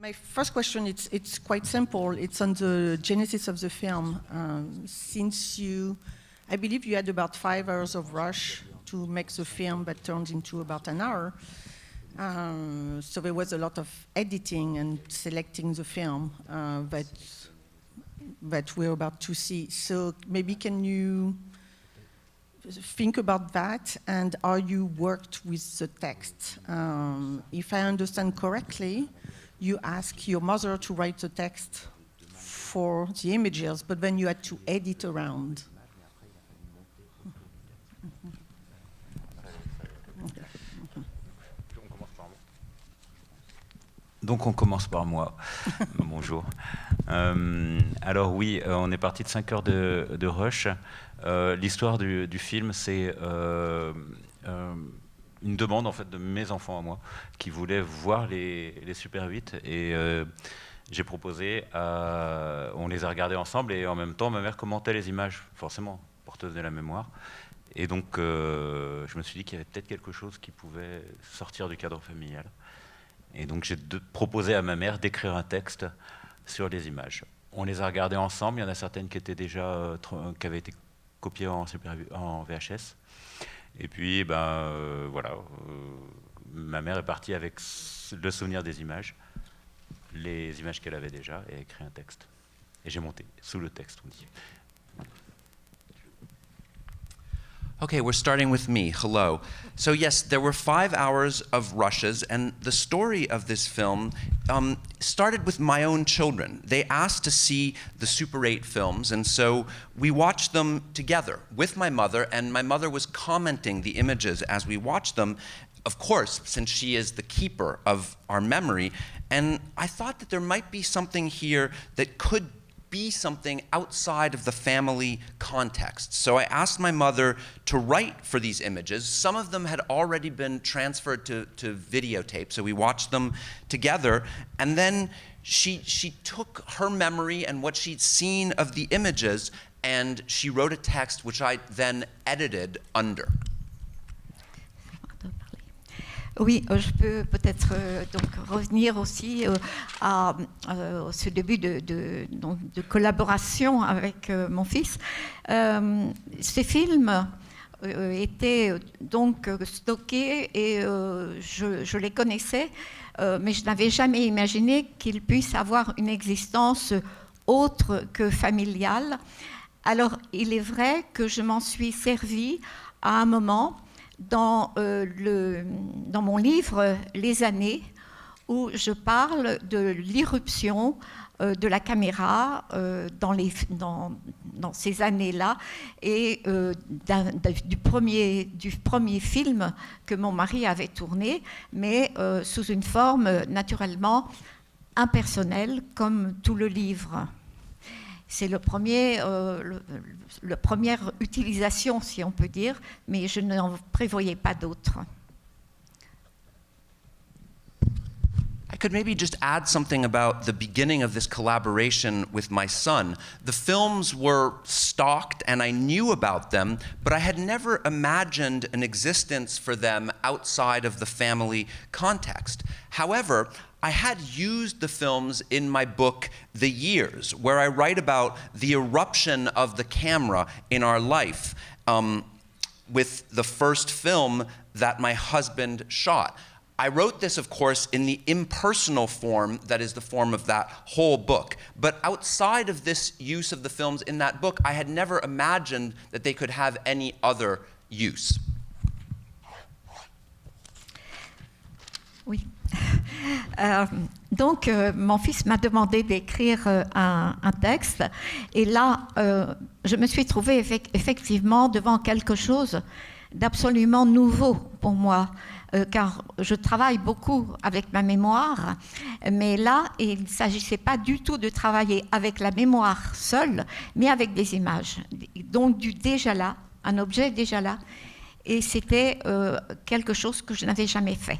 My first question, it's quite simple. It's on the genesis of the film. Since I believe you had about 5 hours of rush to make the film that turned into about an hour. So there was a lot of editing and selecting the film that we're about to see. So maybe can you think about that, and how you worked with the text? If I understand correctly, you asked your mother to write the text for the images, but then you had to edit around. Donc on commence par moi. Bonjour. Alors oui, on est parti de 5 heures de rush. L'histoire du film, c'est une demande en fait de mes enfants à moi qui voulaient voir les Super 8 et j'ai proposé, on les a regardés ensemble et en même temps ma mère commentait les images, forcément porteuse de la mémoire. Et donc je me suis dit qu'il y avait peut-être quelque chose qui pouvait sortir du cadre familial. Et donc j'ai proposé à ma mère d'écrire un texte sur les images. On les a regardées ensemble, il y en a certaines qui étaient déjà qui avaient été copiées en VHS. Et puis voilà, ma mère est partie avec le souvenir des images, les images qu'elle avait déjà, et a écrit un texte. Et j'ai monté sous le texte, on dit. Okay, we're starting with me. Hello. So yes, there were 5 hours of rushes, and the story of this film started with my own children. They asked to see the Super 8 films, and so we watched them together with my mother, and my mother was commenting the images as we watched them, of course, since she is the keeper of our memory, and I thought that there might be something here that could be something outside of the family context. So I asked my mother to write for these images. Some of them had already been transferred to videotape, so we watched them together. And then she took her memory and what she'd seen of the images, and she wrote a text which I then edited under. Oui, je peux peut-être donc revenir aussi à ce début de collaboration avec mon fils. Ces films étaient donc stockés et je les connaissais, mais je n'avais jamais imaginé qu'ils puissent avoir une existence autre que familiale. Alors, il est vrai que je m'en suis servi à un moment dans mon livre « Les années », où je parle de l'irruption de la caméra dans ces années-là et du premier film que mon mari avait tourné, mais sous une forme naturellement impersonnelle, comme tout le livre. C'est la première utilisation, si on peut dire, mais je n'en prévoyais pas d'autres. I could maybe just add something about the beginning of this collaboration with my son. The films were stocked and I knew about them, but I had never imagined an existence for them outside of the family context. However, I had used the films in my book, The Years, where I write about the eruption of the camera in our life with the first film that my husband shot. I wrote this, of course, in the impersonal form that is the form of that whole book. But outside of this use of the films in that book, I had never imagined that they could have any other use. Oui. Donc, mon fils m'a demandé d'écrire un texte. Et là, je me suis trouvée effectivement devant quelque chose d'absolument nouveau pour moi. Car je travaille beaucoup avec ma mémoire, mais là, il ne s'agissait pas du tout de travailler avec la mémoire seule, mais avec des images. Donc, du déjà là, un objet déjà là, et c'était quelque chose que je n'avais jamais fait.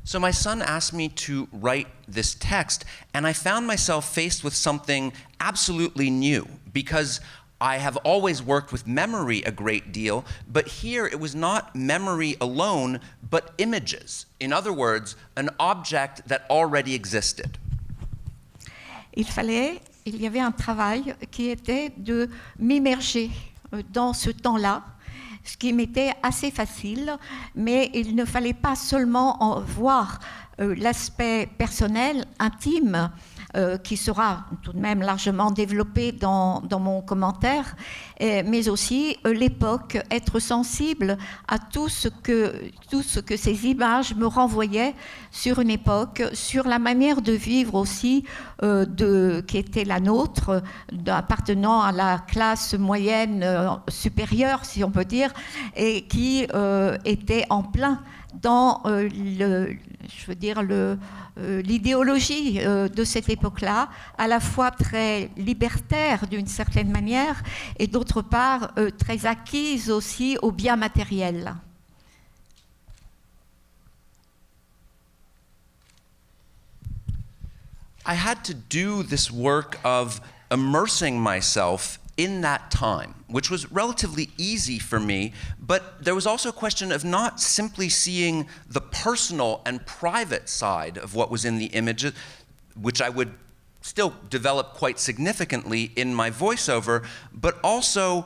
So my son asked me to write this text, and I found myself faced with something absolutely new, because I have always worked with memory a great deal, but here it was not memory alone, but images. In other words, an object that already existed. Il y avait un travail qui était de m'immerger dans ce temps-là, ce qui m'était assez facile, mais il ne fallait pas seulement en voir l'aspect personnel, intime, qui sera tout de même largement développé dans mon commentaire, mais aussi l'époque, être sensible à tout ce que ces images me renvoyaient sur une époque, sur la manière de vivre aussi qui était la nôtre, appartenant à la classe moyenne supérieure, si on peut dire, et qui était en plein dans l'idéologie de cette époque-là, à la fois très libertaire d'une certaine manière et d'autre part très acquise aussi aux biens matériels. I had to do this work of immersing myself in that time, which was relatively easy for me, but there was also a question of not simply seeing the personal and private side of what was in the images, which I would still develop quite significantly in my voiceover, but also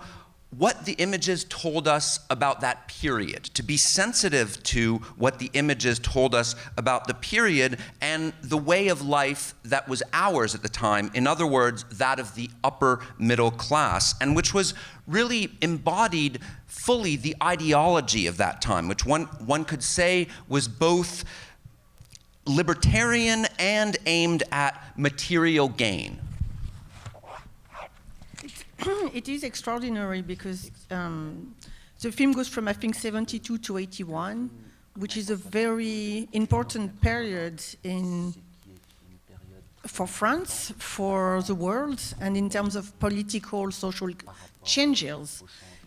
what the images told us about that period, to be sensitive to what the images told us about the period and the way of life that was ours at the time, in other words, that of the upper middle class, and which was really embodied fully the ideology of that time, which one could say was both libertarian and aimed at material gain. It is extraordinary because the film goes from, I think, 72 to 81, which is a very important period for France, for the world, and in terms of political, social changes.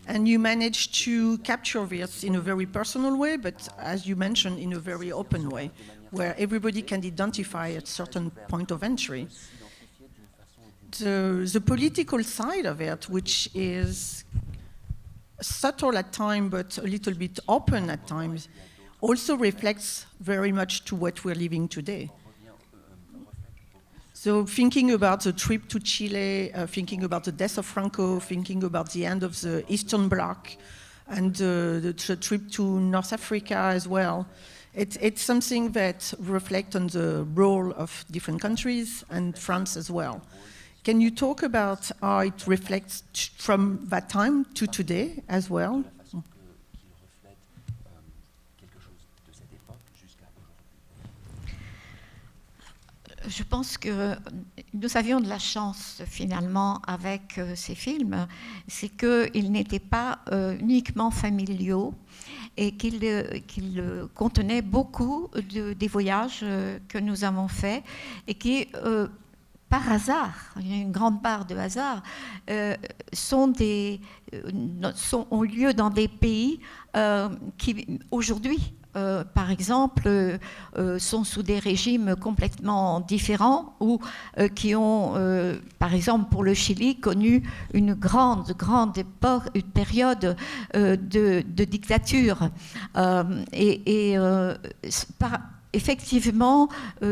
And you managed to capture this in a very personal way, but as you mentioned, in a very open way, where everybody can identify at a certain point of entry. The political side of it, which is subtle at times but a little bit open at times, also reflects very much to what we're living today. So thinking about the trip to Chile, thinking about the death of Franco, thinking about the end of the Eastern Bloc, and the trip to North Africa as well, it's something that reflects on the role of different countries and France as well. Can you talk about how it reflects from that time to today as well? Je pense que nous avions de la chance finalement avec ces films, c'est qu'ils n'étaient pas uniquement familiaux et qu'ils contenaient beaucoup des voyages que nous avons faits et qui, par hasard, il y a une grande part de hasard, ont lieu dans des pays qui aujourd'hui, par exemple, sont sous des régimes complètement différents ou qui ont, par exemple pour le Chili, connu une grande période de dictature. Effectivement,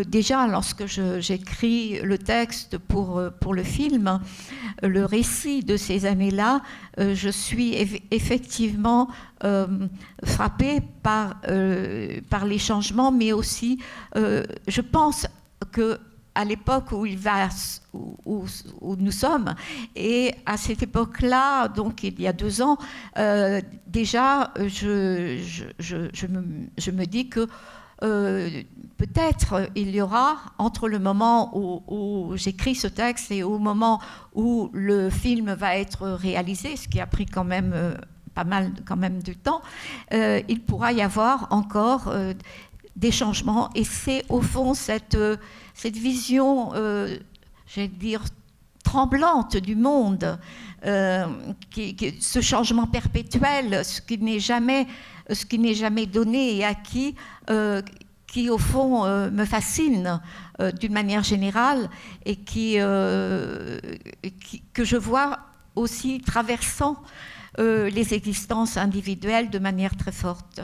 déjà lorsque j'écris le texte pour le film, le récit de ces années-là, je suis effectivement frappée par les changements, mais aussi je pense qu'à l'époque où nous sommes, et à cette époque-là, donc il y a 2 ans, déjà je me dis que peut-être il y aura, entre le moment où j'écris ce texte et au moment où le film va être réalisé, ce qui a pris quand même pas mal quand même de temps, il pourra y avoir encore des changements. Et c'est au fond cette vision, j'allais dire, tremblante du monde, ce changement perpétuel, ce qui n'est jamais donné et acquis, qui au fond me fascine d'une manière générale et que je vois aussi traversant les existences individuelles de manière très forte.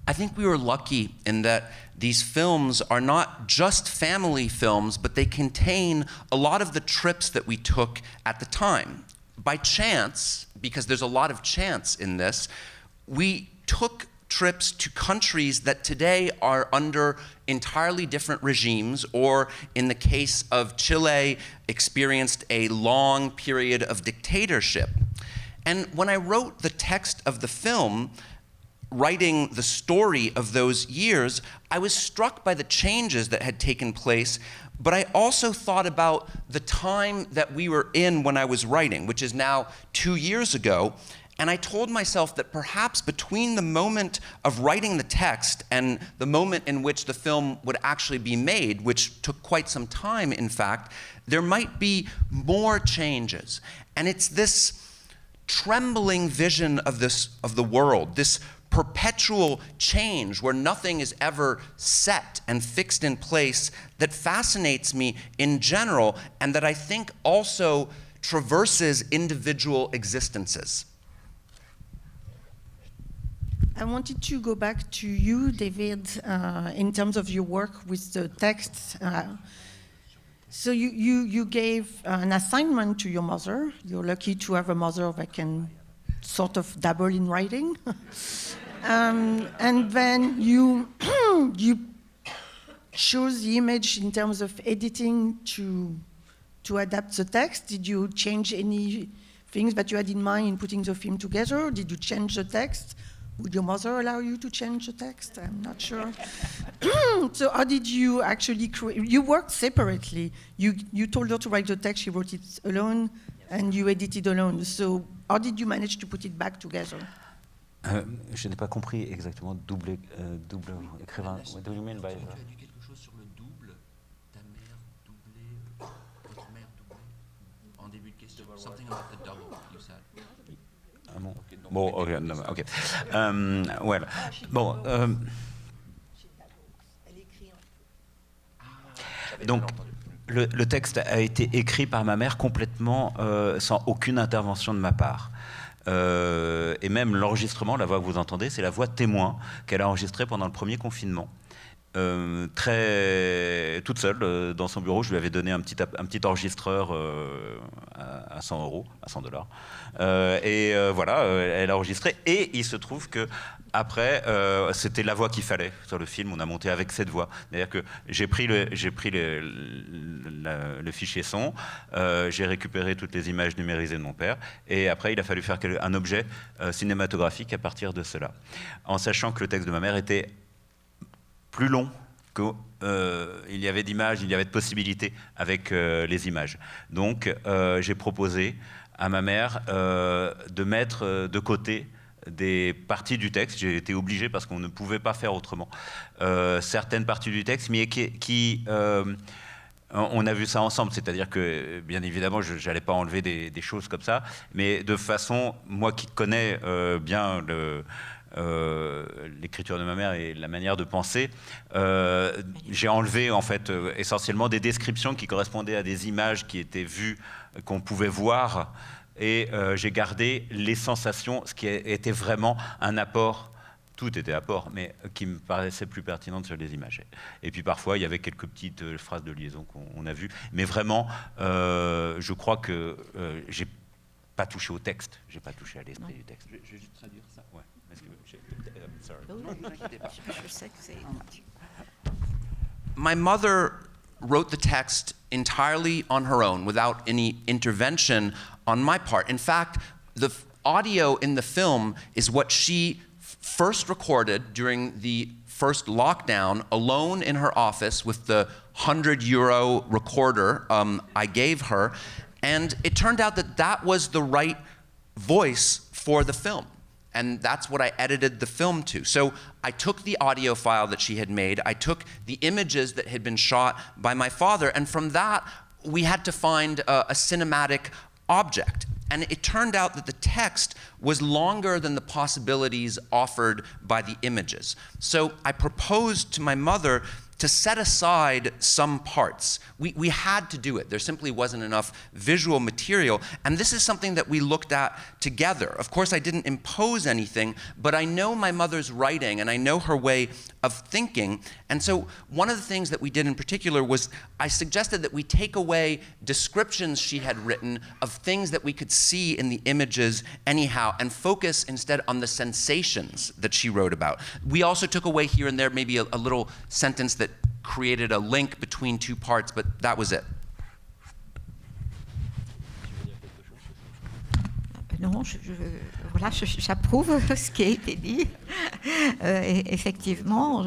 I think we were lucky in that these films are not just family films, but they contain a lot of the trips that we took at the time. By chance, because there's a lot of chance in this, we took trips to countries that today are under entirely different regimes, or in the case of Chile, experienced a long period of dictatorship. And when I wrote the text of the film, writing the story of those years, I was struck by the changes that had taken place, but I also thought about the time that we were in when I was writing, which is now 2 years ago, and I told myself that perhaps between the moment of writing the text and the moment in which the film would actually be made, which took quite some time, in fact, there might be more changes. And it's this trembling vision of the world, this perpetual change where nothing is ever set and fixed in place, that fascinates me in general, and that I think also traverses individual existences. I wanted to go back to you, David, in terms of your work with the text. So you gave an assignment to your mother. You're lucky to have a mother that can sort of dabble in writing. And then you chose the image in terms of editing to adapt the text. Did you change any things that you had in mind in putting the film together? Did you change the text? Would your mother allow you to change the text? I'm not sure. So how did you actually create? You worked separately. You told her to write the text, she wrote it alone, and you edited alone. So how did you manage to put it back together? Je n'ai pas compris exactement double écrivain. What do you mean by that? Tu as dit quelque chose sur le double, ta mère doublée, votre mère doublée, en début de question. Something about the double, you said. Ah bon. Bon, ok, no, ok. Well, bon. Donc, le texte a été écrit par ma mère complètement sans aucune intervention de ma part. Et même l'enregistrement, la voix que vous entendez, c'est la voix témoin qu'elle a enregistrée pendant le premier confinement. Toute seule dans son bureau. Je lui avais donné un petit enregistreur à 100 €, à $100. Voilà, elle a enregistré. Et il se trouve que après, c'était la voix qu'il fallait sur le film. On a monté avec cette voix. C'est-à-dire que j'ai pris le fichier son, j'ai récupéré toutes les images numérisées de mon père, et après il a fallu faire un objet cinématographique à partir de cela, en sachant que le texte de ma mère était plus long qu'il y avait d'images, il y avait de possibilités avec les images. Donc j'ai proposé à ma mère de mettre de côté des parties du texte. J'ai été obligé, parce qu'on ne pouvait pas faire autrement, certaines parties du texte, mais on a vu ça ensemble, c'est-à-dire que, bien évidemment, je n'allais pas enlever des choses comme ça, mais de façon, moi qui connais bien l'écriture de ma mère et la manière de penser, j'ai enlevé en fait essentiellement des descriptions qui correspondaient à des images qui étaient vues, qu'on pouvait voir, et j'ai gardé les sensations, ce qui était vraiment un apport. Tout était apport, mais qui me paraissait plus pertinente sur les images. Et puis parfois, il y avait quelques petites phrases de liaison qu'on a vues. Mais vraiment, je crois que j'ai pas touché au texte, j'ai pas touché à l'esprit du texte. Je vais juste traduire ça. Ouais. My mother wrote the text entirely on her own, without any intervention on my part. In fact, the audio in the film is what she first recorded during the first lockdown, alone in her office with the €100 recorder I gave her. And it turned out that that was the right voice for the film. And that's what I edited the film to. So I took the audio file that she had made, I took the images that had been shot by my father, and from that, we had to find a cinematic object. And it turned out that the text was longer than the possibilities offered by the images. So I proposed to my mother to set aside some parts. We had to do it. There simply wasn't enough visual material. And this is something that we looked at together. Of course, I didn't impose anything, but I know my mother's writing and I know her way of thinking. And so one of the things that we did in particular was I suggested that we take away descriptions she had written of things that we could see in the images anyhow and focus instead on the sensations that she wrote about. We also took away here and there maybe a little sentence that created a link between two parts, but that was it. Non, voilà, j'approuve ce qui a été dit. Effectivement,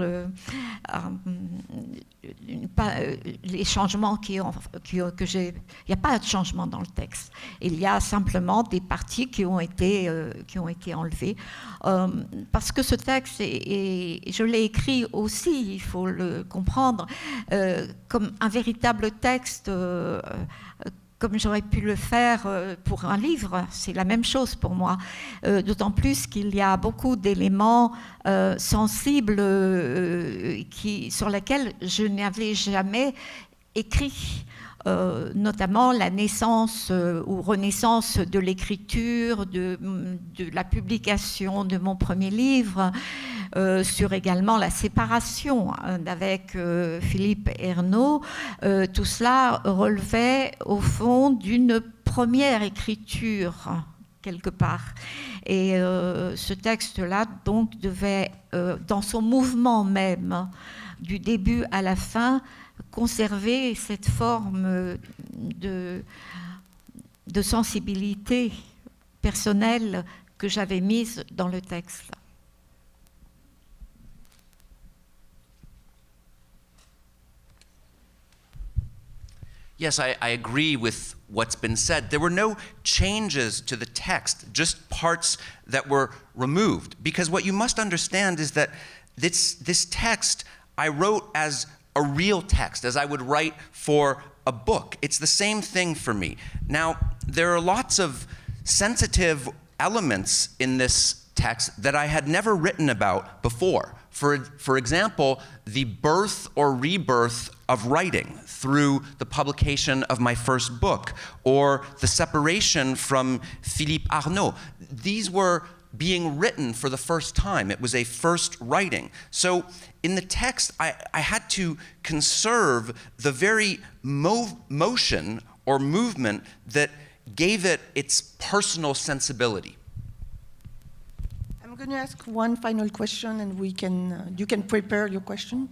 les changements que j'ai... Il n'y a pas de changement dans le texte. Il y a simplement des parties qui ont été enlevées. Parce que ce texte, je l'ai écrit aussi, il faut le comprendre, comme un véritable texte... comme j'aurais pu le faire pour un livre, c'est la même chose pour moi. D'autant plus qu'il y a beaucoup d'éléments sensibles sur lesquels je n'avais jamais écrit. Notamment la naissance ou renaissance de l'écriture, de la publication de mon premier livre, sur également la séparation avec Philippe Ernaux. Tout cela relevait au fond d'une première écriture quelque part. Et ce texte-là donc devait, dans son mouvement même, du début à la fin, conserver cette forme de sensibilité personnelle que j'avais mise dans le texte. Yes, I agree with what's been said. There were no changes to the text, just parts that were removed. Because what you must understand is that this text I wrote as a real text, as I would write for a book. It's the same thing for me. Now, there are lots of sensitive elements in this text that I had never written about before. For example, the birth or rebirth of writing through the publication of my first book, or the separation from Philippe Ernaux. These were being written for the first time. It was a first writing. So in the text, I had to conserve the very motion or movement that gave it its personal sensibility. I'm going to ask one final question, and you can prepare your question.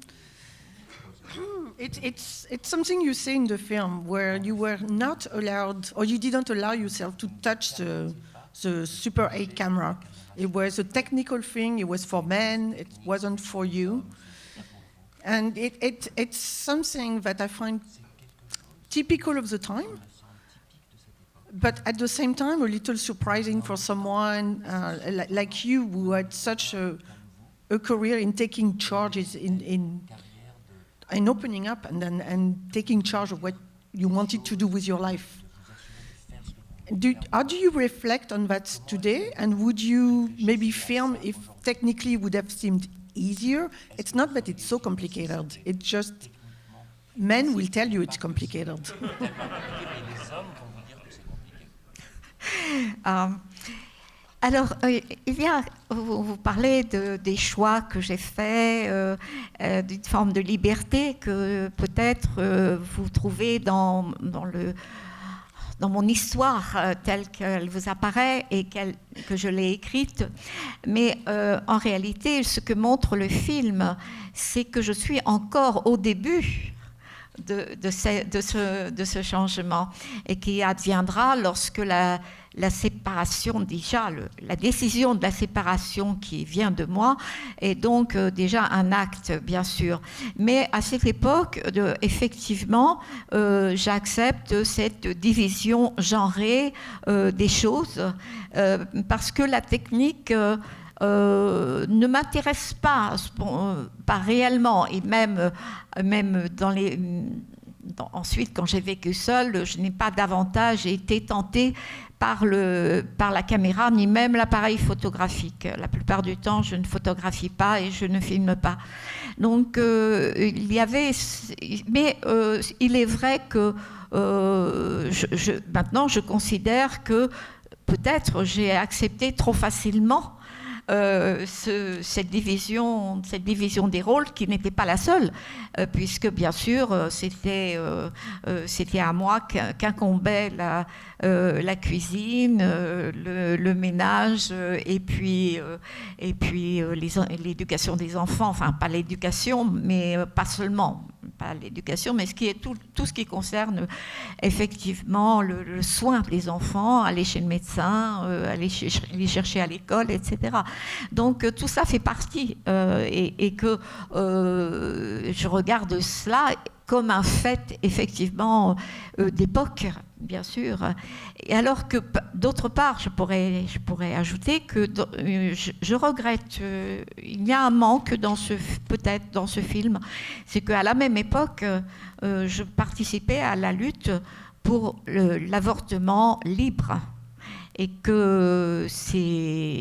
It's something you say in the film where you were not allowed, or you didn't allow yourself to touch the Super 8 camera. It was a technical thing. It was for men. It wasn't for you. And it's something that I find typical of the time, but at the same time a little surprising for someone like you, who had such a career in taking charges, in opening up and taking charge of what you wanted to do with your life. How do you reflect on that today? And would you maybe film if technically it would have seemed easier? It's not that it's so complicated. It's just men will tell you it's complicated. Alors, vous parlez des choix que j'ai faits, d'une forme de liberté que peut-être vous trouvez dans mon histoire telle qu'elle vous apparaît et que je l'ai écrite. Mais en réalité, ce que montre le film, c'est que je suis encore au début de ce changement, et qui adviendra lorsque la séparation, déjà la décision de la séparation qui vient de moi est donc déjà un acte, bien sûr. Mais à cette époque, effectivement, j'accepte cette division genrée des choses, parce que la technique ne m'intéresse pas réellement, et même ensuite, quand j'ai vécu seule, je n'ai pas davantage été tentée par la caméra, ni même l'appareil photographique. La plupart du temps, je ne photographie pas et je ne filme pas. Donc, il y avait... Mais il est vrai que maintenant, je considère que peut-être j'ai accepté trop facilement cette division des rôles qui n'était pas la seule, puisque bien sûr c'était à moi qu'incombait la cuisine, le ménage et puis l'éducation des enfants, enfin pas l'éducation, mais pas seulement. Pas l'éducation, mais tout ce qui concerne effectivement le soin des enfants, aller chez le médecin, aller chercher à l'école, etc. Donc tout ça fait partie et que je regarde cela comme un fait effectivement d'époque, bien sûr. Et alors que d'autre part, je pourrais ajouter que je regrette, il y a un manque peut-être dans ce film, c'est qu'à la même époque, je participais à la lutte pour l'avortement libre. Et que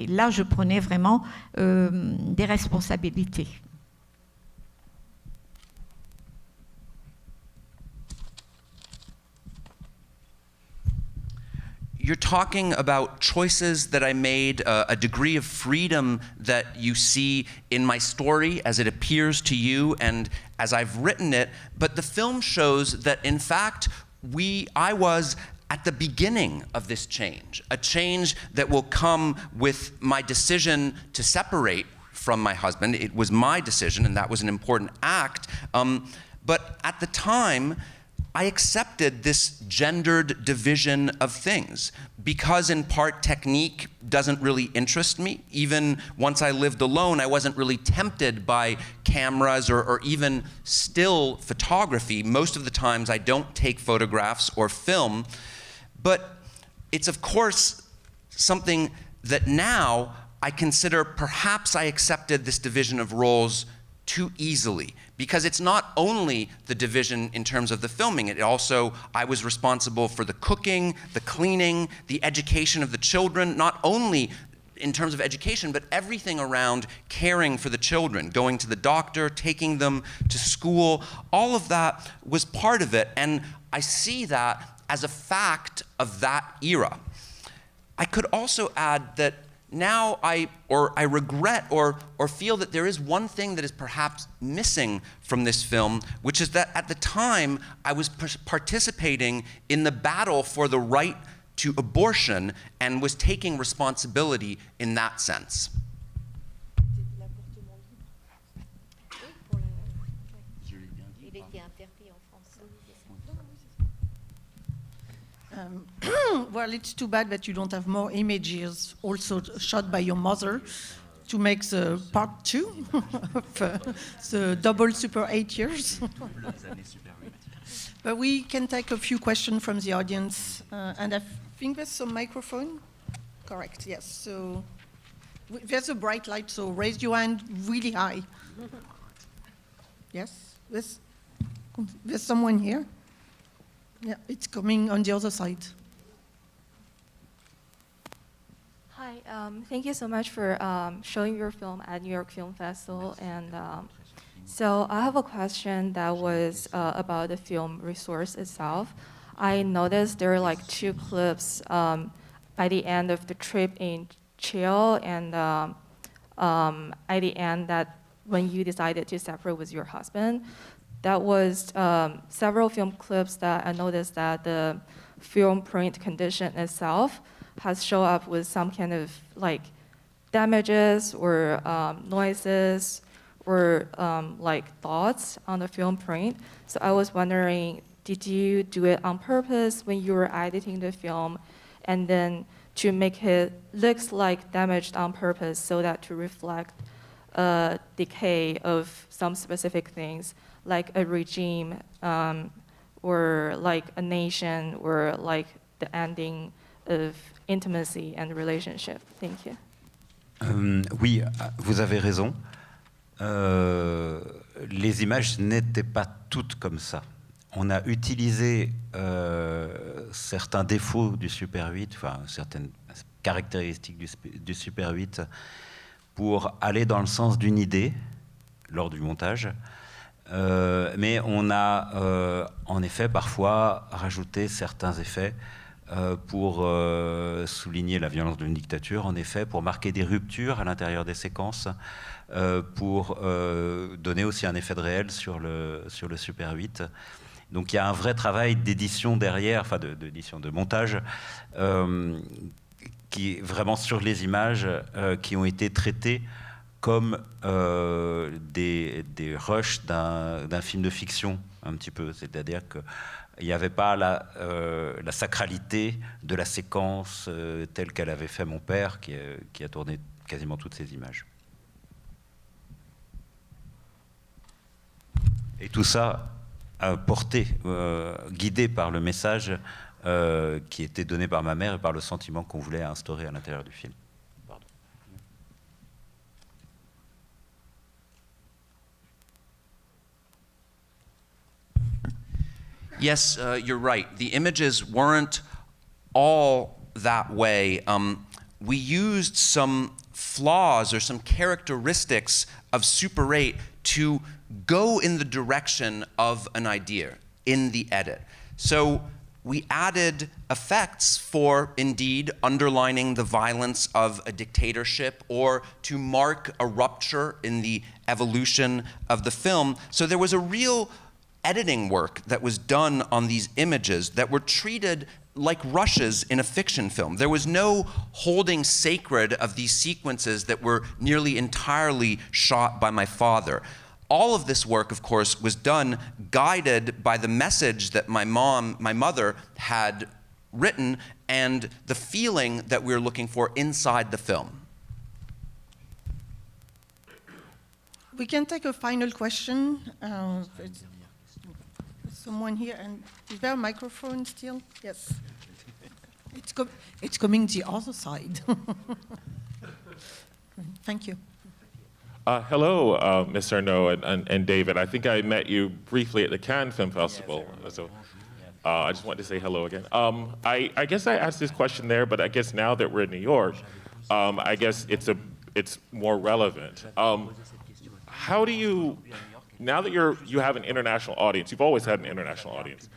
là, je prenais vraiment des responsabilités. You're talking about choices that I made, a degree of freedom that you see in my story as it appears to you and as I've written it, but the film shows that in fact I was at the beginning of this change, a change that will come with my decision to separate from my husband. It was my decision, and that was an important act. But at the time, I accepted this gendered division of things because in part technique doesn't really interest me. Even once I lived alone, I wasn't really tempted by cameras or even still photography. Most of the times I don't take photographs or film, but it's of course something that now I consider perhaps I accepted this division of roles too easily, because it's not only the division in terms of the filming, I was responsible for the cooking, the cleaning, the education of the children, not only in terms of education, but everything around caring for the children, going to the doctor, taking them to school, all of that was part of it, and I see that as a fact of that era. I could also add that now I regret or feel that there is one thing that is perhaps missing from this film, which is that at the time I was participating in the battle for the right to abortion and was taking responsibility in that sense. Well, it's too bad that you don't have more images also shot by your mother to make the part 2 of the double super 8 years. But we can take a few questions from the audience, and I think there's some microphone. Correct, yes. So there's a bright light, so raise your hand really high. Yes, there's someone here. Yeah, it's coming on the other side. Hi, thank you so much for showing your film at New York Film Festival. And so I have a question that was about the film resource itself. I noticed there are like 2 clips by the end of the trip in Chile and at the end that when you decided to separate with your husband. That was several film clips that I noticed that the film print condition itself has shown up with some kind of like damages or noises or like thoughts on the film print. So I was wondering, did you do it on purpose when you were editing the film and then to make it looks like damaged on purpose so that to reflect decay of some specific things, like a regime or like a nation or like the ending of intimacy and relationship. Thank you. Oui, vous avez raison. Les images n'étaient pas toutes comme ça. on a utilisé certains défauts du Super 8, enfin certaines caractéristiques du Super 8 pour aller dans le sens d'une idée lors du montage. Mais on a en effet parfois rajouté certains effets pour souligner la violence d'une dictature, en effet, pour marquer des ruptures à l'intérieur des séquences, pour donner aussi un effet de réel sur le Super 8. Donc il y a un vrai travail d'édition derrière, enfin d'édition, de montage, qui est vraiment sur les images qui ont été traitées comme des rushs d'un film de fiction, un petit peu. C'est-à-dire qu'il n'y avait pas la sacralité de la séquence telle qu'elle avait fait mon père, qui a tourné quasiment toutes ces images. Et tout ça porté, guidé par le message qui était donné par ma mère et par le sentiment qu'on voulait instaurer à l'intérieur du film. Pardon. Yes, you're right. The images weren't all that way. We used some flaws or some characteristics of Super 8 to go in the direction of an idea in the edit. So we added effects for, indeed, underlining the violence of a dictatorship or to mark a rupture in the evolution of the film. So there was a real editing work that was done on these images that were treated like rushes in a fiction film. There was no holding sacred of these sequences that were nearly entirely shot by my father. All of this work, of course, was done guided by the message that my mother had written and the feeling that we were looking for inside the film. We can take a final question. Someone here, and is there a microphone still? Yes. It's coming the other side. Thank you. Hello, Ms. Ernaux and David. I think I met you briefly at the Cannes Film Festival. So I just wanted to say hello again. I guess I asked this question there, but I guess now that we're in New York, I guess it's more relevant. How do you, now that you have an international audience, you've always had an international audience,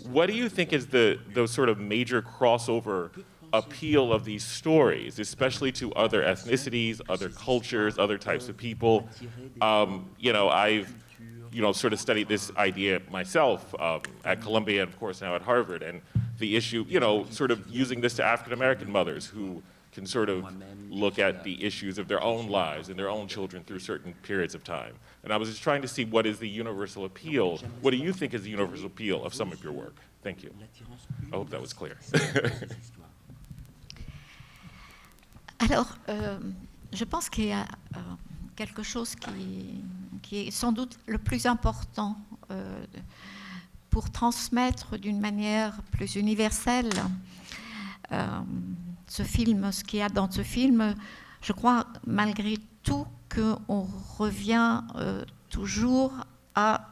what do you think is the sort of major crossover appeal of these stories, especially to other ethnicities, other cultures, other types of people? I've sort of studied this idea myself at Columbia and, of course, now at Harvard, and the issue, sort of using this to African-American mothers who can sort of look at the issues of their own lives and their own children through certain periods of time. And I was just trying to see what is the universal appeal, what do you think is the universal appeal of some of your work? Thank you. I hope that was clear. Alors, je pense qu'il y a quelque chose qui est sans doute le plus important pour transmettre d'une manière plus universelle ce film, ce qu'il y a dans ce film. Je crois malgré tout qu'on revient toujours à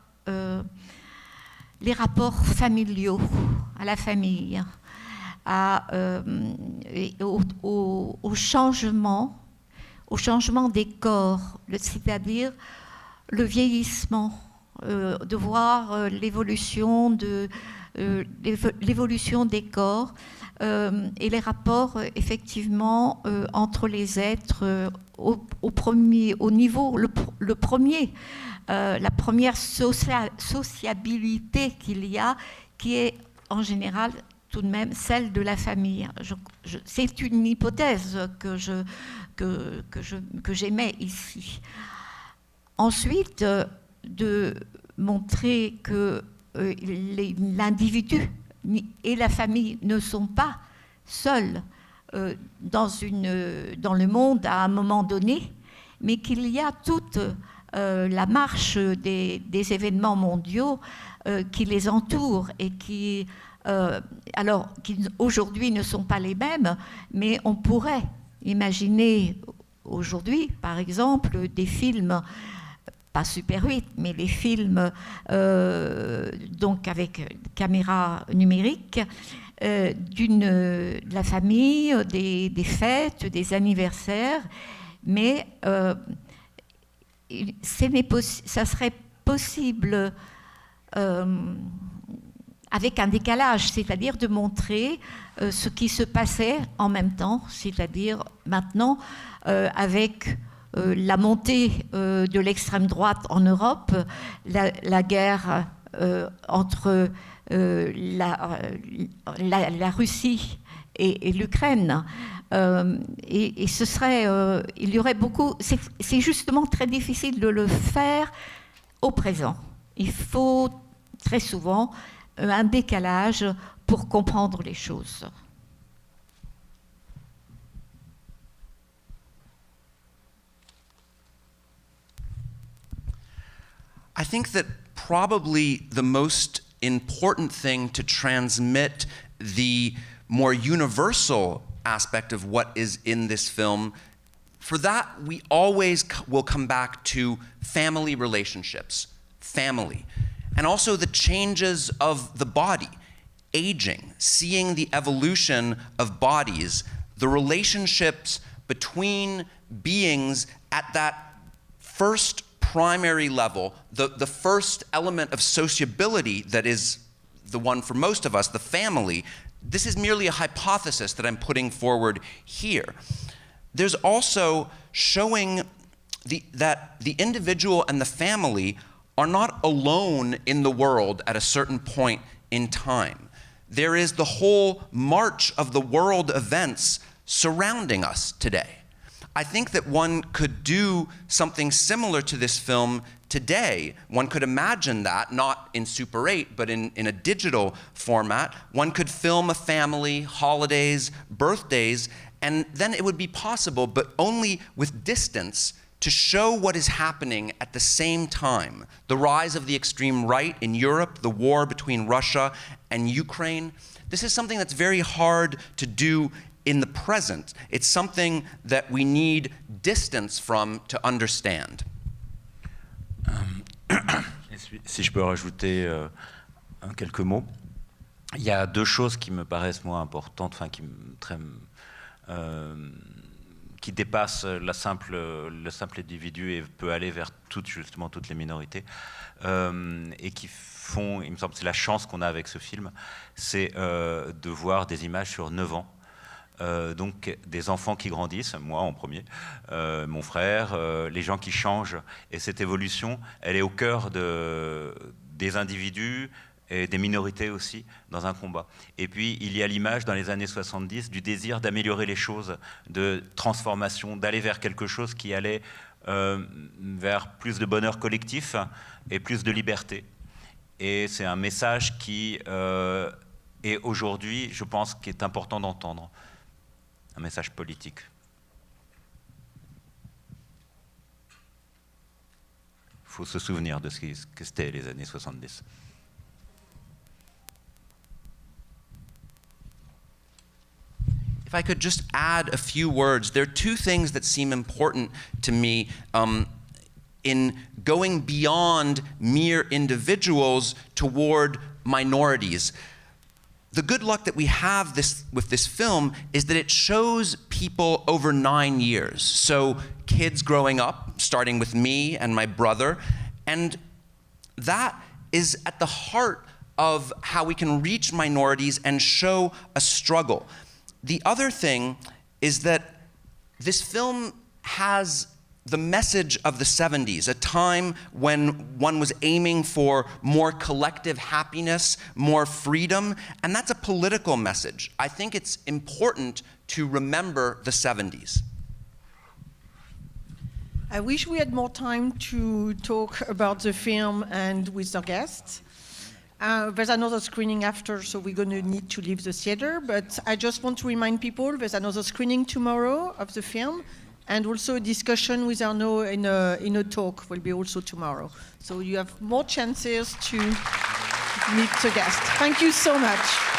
les rapports familiaux, à la famille, au changement des corps, c'est-à-dire le vieillissement, de voir l'évolution des corps et les rapports effectivement entre les êtres au niveau, la première sociabilité qu'il y a, qui est en général tout de même celle de la famille. C'est une hypothèse que j'émets ici. Ensuite, de montrer que l'individu et la famille ne sont pas seuls dans le monde à un moment donné, mais qu'il y a toute la marche des événements mondiaux qui les entourent et qui aujourd'hui ne sont pas les mêmes, mais on pourrait imaginer aujourd'hui, par exemple, des films pas Super 8, mais les films donc avec caméra numérique, de la famille, des fêtes, des anniversaires, mais ça serait possible avec un décalage, c'est-à-dire de montrer ce qui se passait en même temps, c'est-à-dire maintenant avec la montée de l'extrême droite en Europe, la guerre entre la Russie et l'Ukraine. Et ce serait, il y aurait beaucoup. C'est justement très difficile de le faire au présent. Il faut très souvent un décalage pour comprendre les choses. I think that probably the most important thing to transmit the more universal aspect of what is in this film, for that we always will come back to family relationships, family, and also the changes of the body, aging, seeing the evolution of bodies, the relationships between beings at that first primary level, the first element of sociability that is the one for most of us, the family. This is merely a hypothesis that I'm putting forward here. There's also showing that the individual and the family are not alone in the world at a certain point in time. There is the whole march of the world events surrounding us today. I think that one could do something similar to this film today. One could imagine that, not in Super 8, but in a digital format. One could film a family, holidays, birthdays, and then it would be possible, but only with distance, to show what is happening at the same time. The rise of the extreme right in Europe, the war between Russia and Ukraine. This is something that's very hard to do in the present. It's something that we need distance from to understand. Si je peux rajouter quelques mots, il y a deux choses qui me paraissent moi importantes, enfin qui dépassent le simple individu et peut aller vers justement toutes les minorités, et qui font, il me semble, c'est la chance qu'on a avec ce film, c'est de voir des images sur 9 ans. Donc des enfants qui grandissent, moi en premier, mon frère, les gens qui changent, et cette évolution, elle est au cœur des individus et des minorités aussi dans un combat. Et puis il y a l'image dans les années 70 du désir d'améliorer les choses, de transformation, d'aller vers quelque chose qui allait vers plus de bonheur collectif et plus de liberté. Et c'est un message qui est aujourd'hui, je pense, qui est important d'entendre. Un message politique. Il faut se souvenir de ce que c'était les années 70. If I could just add a few words, there are two things that seem important to me in going beyond mere individuals toward minorities. The good luck that we have with this film is that it shows people over 9 years. So kids growing up, starting with me and my brother, and that is at the heart of how we can reach minorities and show a struggle. The other thing is that this film has the message of the 70s, a time when one was aiming for more collective happiness, more freedom, and that's a political message. I think it's important to remember the 70s. I wish we had more time to talk about the film and with our guests. There's another screening after, so we're going to need to leave the theater, but I just want to remind people there's another screening tomorrow of the film. And also a discussion with Ernaux in a talk will be also tomorrow. So you have more chances to meet the guest. Thank you so much.